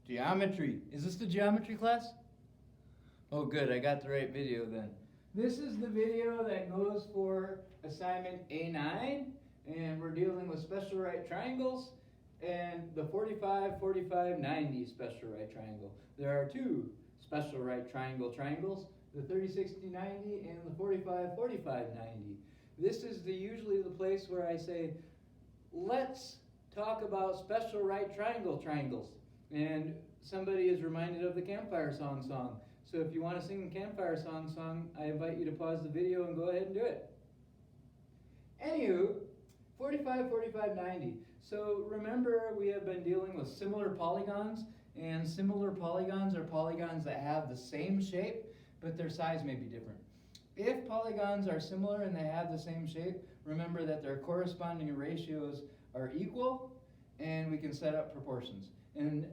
Geometry. Is this the geometry class? Oh good, I got the right video then. This is the video that goes for assignment A9, and we're dealing with special right triangles and the 45, 45, 90 special right triangle. There are two special right triangles, the 30, 60, 90 and the 45, 45, 90. This is usually the place where I say, let's talk about special right triangles. And somebody is reminded of the campfire song. So if you want to sing the campfire song, I invite you to pause the video and go ahead and do it. Anywho, 45, 45, 90. So remember, we have been dealing with similar polygons, and similar polygons are polygons that have the same shape, but their size may be different. If polygons are similar and they have the same shape, remember that their corresponding ratios are equal, and we can set up proportions. And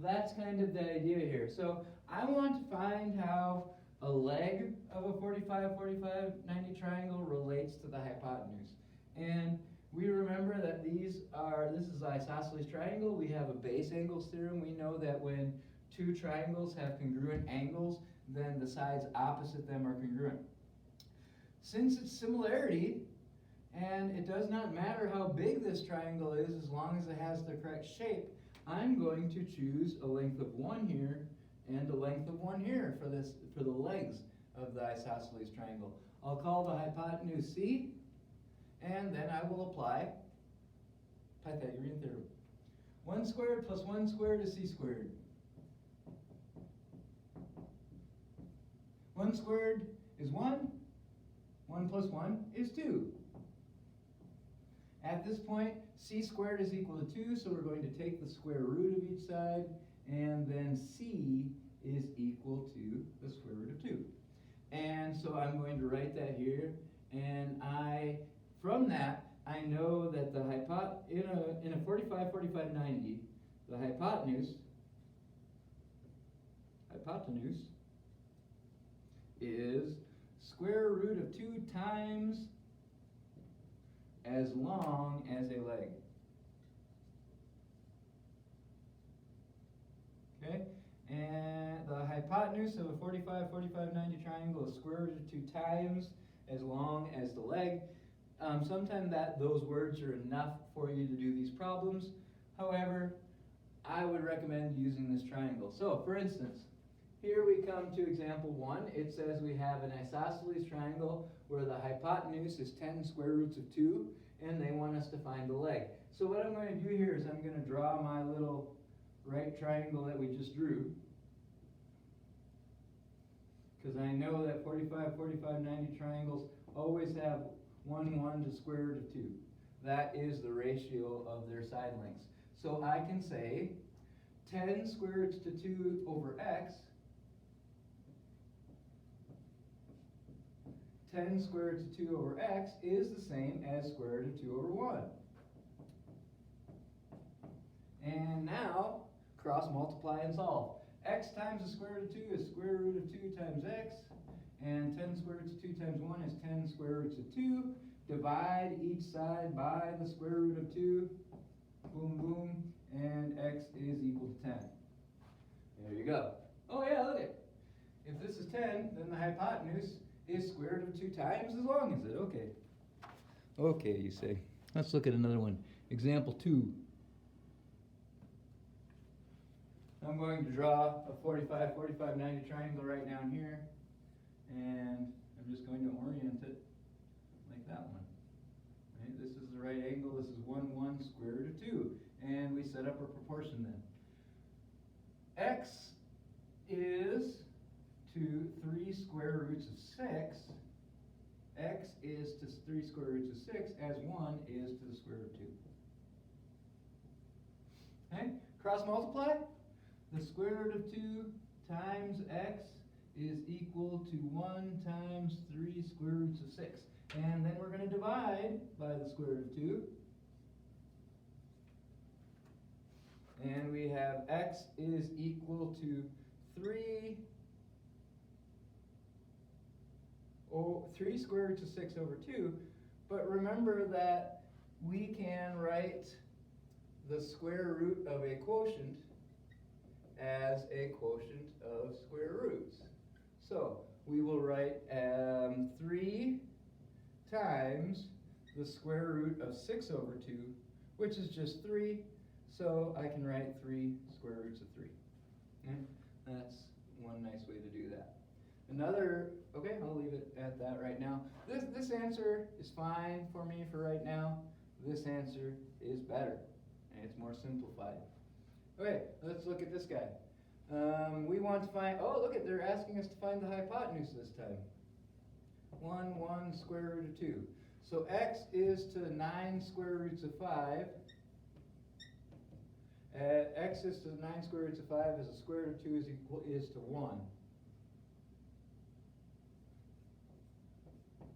that's kind of the idea here. So I want to find how a leg of a 45, 45, 90 triangle relates to the hypotenuse. And we remember that this is the Isosceles Triangle. We have a base angles theorem. We know that when two triangles have congruent angles, then the sides opposite them are congruent. Since it's similarity, and it does not matter how big this triangle is as long as it has the correct shape, I'm going to choose a length of 1 here and a length of 1 here for the legs of the isosceles triangle. I'll call the hypotenuse C, and then I will apply Pythagorean theorem. 1 squared plus 1 squared is C squared. 1 squared is 1. 1 plus 1 is 2. At this point, C squared is equal to 2, so we're going to take the square root of each side, and then C is equal to the square root of 2. And so I'm going to write that here, and from that, I know that in a 45, 45, 90, the hypotenuse is square root of 2 times as long as a leg. Okay? And the hypotenuse of a 45, 45, 90 triangle is square root of 2 times as long as the leg. Sometimes those words are enough for you to do these problems. However, I would recommend using this triangle. So, for instance, here we come to example 1. It says we have an isosceles triangle where the hypotenuse is 10 square roots of 2, and they want us to find the leg. So what I'm going to do here is I'm going to draw my little right triangle that we just drew, because I know that 45, 45, 90 triangles always have 1, 1 to square root of 2. That is the ratio of their side lengths. So I can say 10 square roots to 2 over x, 10 square root of 2 over x is the same as square root of 2 over 1. And now, cross multiply and solve. X times the square root of 2 is square root of 2 times x, and 10 square roots of 2 times 1 is 10 square roots of 2. Divide each side by the square root of 2. Boom, boom, and x is equal to 10. There you go. Oh yeah, look it. If this is 10, then the hypotenuse is square root of 2 times as long as it. Okay. Okay, you say. Let's look at another one. Example 2. I'm going to draw a 45, 45, 90 triangle right down here, and I'm just going to orient it like that one. Right? This is the right angle. This is 1, 1, square root of 2. And we set up a proportion then. X is to 3 square roots of 6. X is to 3 square roots of 6 as 1 is to the square root of 2. Okay? Cross multiply. The square root of 2 times x is equal to 1 times 3 square roots of 6. And then we're going to divide by the square root of 2. And we have x is equal to 3 square roots of 6 over 2. But remember that we can write the square root of a quotient as a quotient of square roots. So we will write 3 times the square root of 6 over 2, which is just 3. So I can write 3 square roots of 3. Okay? That's one nice way to do that. Another, okay, I'll leave it at that right now. This answer is fine for me for right now. This answer is better, and it's more simplified. Okay, let's look at this guy. We want to find, oh look, they're asking us to find the hypotenuse this time. 1 square root of 2. So x is to 9 square roots of 5. X is to 9 square roots of 5 as the square root of 2 is to 1.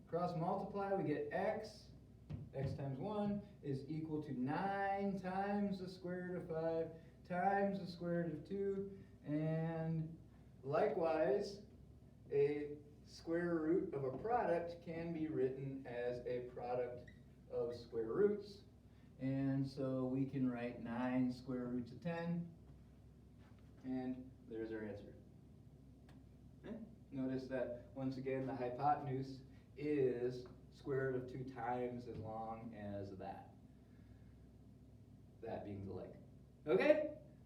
Cross multiply, we get x times 1 is equal to 9 times the square root of 5 times the square root of 2, and likewise, a square root of a product can be written as a product of square roots, and so we can write 9 square roots of 10, and there's our answer. Okay? Notice that, once again, the hypotenuse is square root of 2 times as long as that. That being the leg. Okay,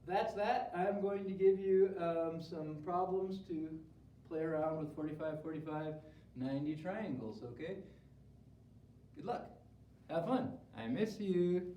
that's that. I'm going to give you some problems to play around with 45, 45, 90 triangles, okay? Good luck. Have fun. I miss you.